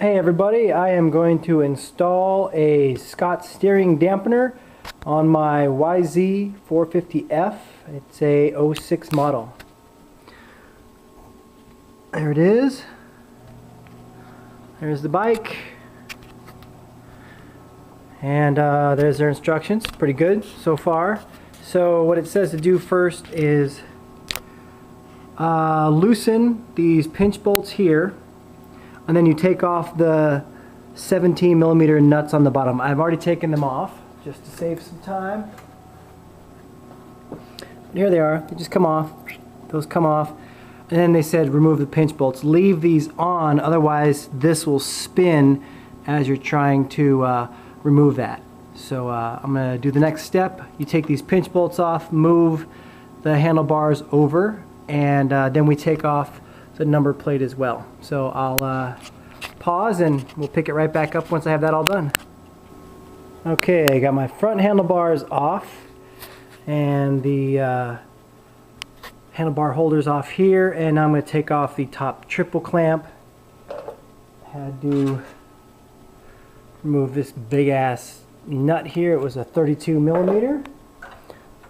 Hey everybody, I am going to install a Scott steering dampener on my YZ450F. It's a '06 model. There it is. There's the bike. And there's their instructions. Pretty good so far. So what it says to do first is loosen these pinch bolts here. And then you take off the 17mm nuts on the bottom. I've already taken them off just to save some time. Here they are. They just come off. Those come off. And then they said remove the pinch bolts. Leave these on, otherwise this will spin as you're trying to remove that. So I'm going to do the next step. You take these pinch bolts off, move the handlebars over, and then we take off the number plate as well. So I'll pause and we'll pick it right back up once I have that all done. Okay, I got my front handlebars off and the handlebar holders off here, and I'm going to take off the top triple clamp. Had to remove this big ass nut here. It was a 32mm.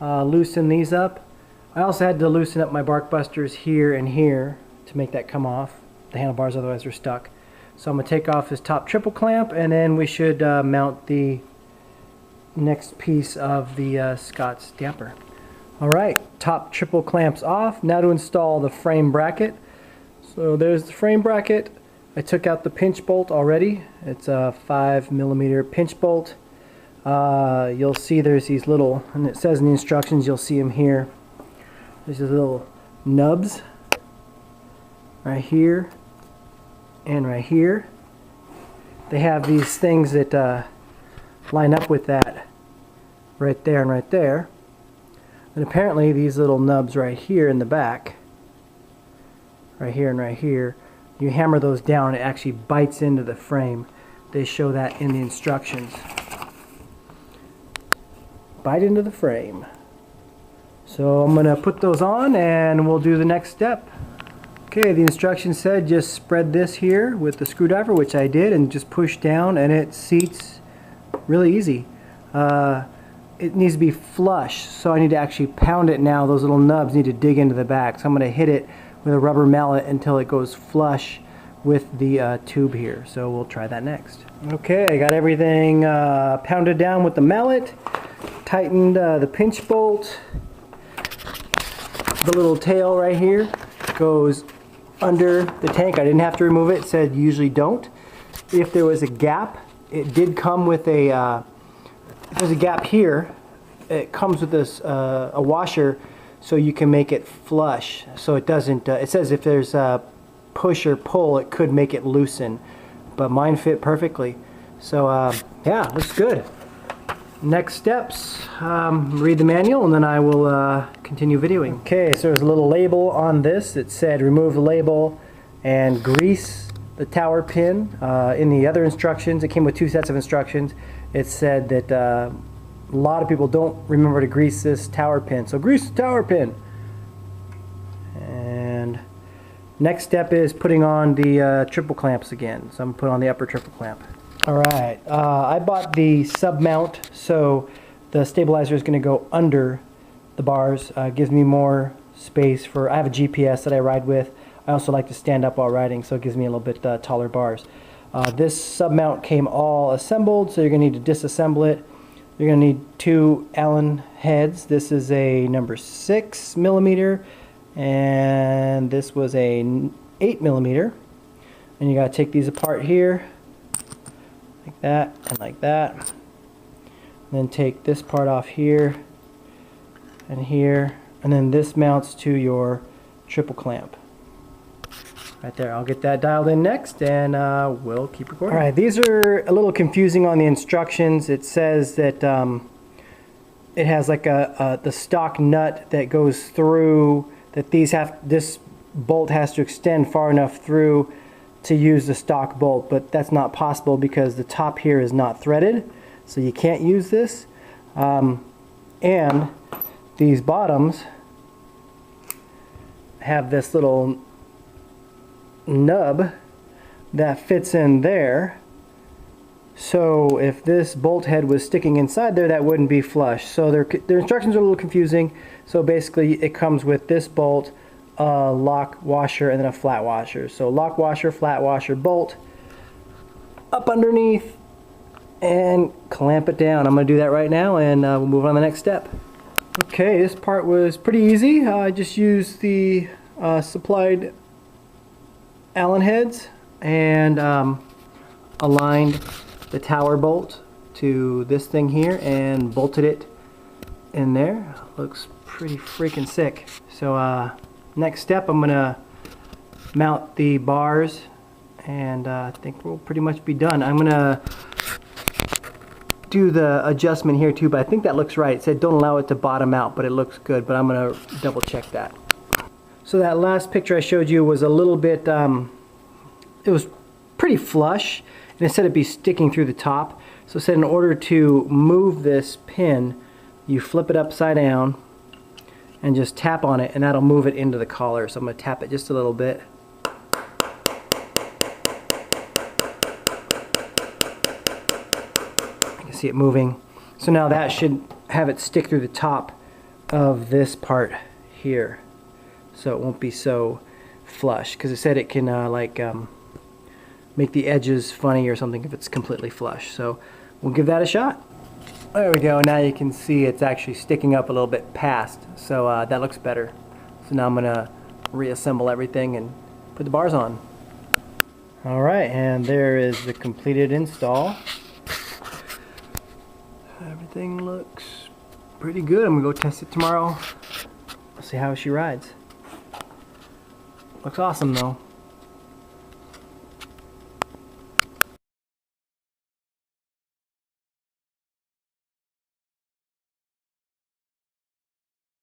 Loosen these up. I also had to loosen up my bark busters here and here to make that come off the handlebars, otherwise they're stuck. So I'm going to take off this top triple clamp, and then we should mount the next piece of the Scott's damper. Alright, top triple clamps off. Now to install the frame bracket. So there's the frame bracket. I took out the pinch bolt already. It's a 5mm pinch bolt. You'll see there's these little, and it says in the instructions, you'll see them here. There's these little nubs right here and right here. They have these things that line up with that right there and right there. And apparently these little nubs right here in the back, right here and right here, you hammer those down, it actually bites into the frame. They show that in the instructions. Bite into the frame. So I'm going to put those on and we'll do the next step. Okay, the instructions said just spread this here with the screwdriver, which I did, and just push down and it seats really easy. It needs to be flush, so I need to actually pound it now. Those little nubs need to dig into the back. So I'm going to hit it with a rubber mallet until it goes flush with the tube here. So we'll try that next. Okay, I got everything pounded down with the mallet, tightened the pinch bolt. The little tail right here goes under the tank. I didn't have to remove it. It said usually don't. If there was a gap, it did come with a if there's a gap here, it comes with this a washer, so you can make it flush, so it doesn't it says if there's a push or pull, it could make it loosen, but mine fit perfectly. So yeah, looks good. Next steps, read the manual and then I will continue videoing. Okay, so there's a little label on this. It said remove the label and grease the tower pin. In the other instructions, it came with two sets of instructions. It said that a lot of people don't remember to grease this tower pin. So grease the tower pin. And next step is putting on the triple clamps again. So I'm going to put on the upper triple clamp. Alright, I bought the sub mount, so the stabilizer is going to go under the bars. Gives me more space for, I have a GPS that I ride with. I also like to stand up while riding, so it gives me a little bit taller bars. This sub mount came all assembled, so you're going to need to disassemble it. You're going to need two Allen heads. This is a number 6mm, and this was a 8mm. And you got to take these apart here. Like that and like that. And then take this part off here and here, and then this mounts to your triple clamp right there. I'll get that dialed in next, and we'll keep recording. Alright, these are a little confusing on the instructions. It says that it has like the stock nut that goes through, that this bolt has to extend far enough through to use the stock bolt, but that's not possible because the top here is not threaded, so you can't use this. And these bottoms have this little nub that fits in there. So if this bolt head was sticking inside there, that wouldn't be flush. So their instructions are a little confusing. So basically it comes with this bolt, a lock washer, and then a flat washer. So lock washer, flat washer, bolt up underneath, and clamp it down. I'm going to do that right now, and we'll move on to the next step. Okay, this part was pretty easy. I just used the supplied Allen heads and aligned the tower bolt to this thing here and bolted it in there. Looks pretty freaking sick. So next step, I'm gonna mount the bars, and I think we'll pretty much be done. I'm gonna do the adjustment here too, but I think that looks right. It said don't allow it to bottom out, but it looks good, but I'm gonna double check that. So that last picture I showed you was a little bit, it was pretty flush, and it said it'd be sticking through the top. So it said in order to move this pin, you flip it upside down and just tap on it, and that'll move it into the collar. So I'm going to tap it just a little bit. You can see it moving. So now that should have it stick through the top of this part here, so it won't be so flush, because it said it can make the edges funny or something if it's completely flush. So we'll give that a shot. There we go. Now you can see it's actually sticking up a little bit past, so that looks better. So now I'm gonna reassemble everything and put the bars on. Alright, and there is the completed install. Everything looks pretty good. I'm gonna go test it tomorrow. See how she rides. Looks awesome though.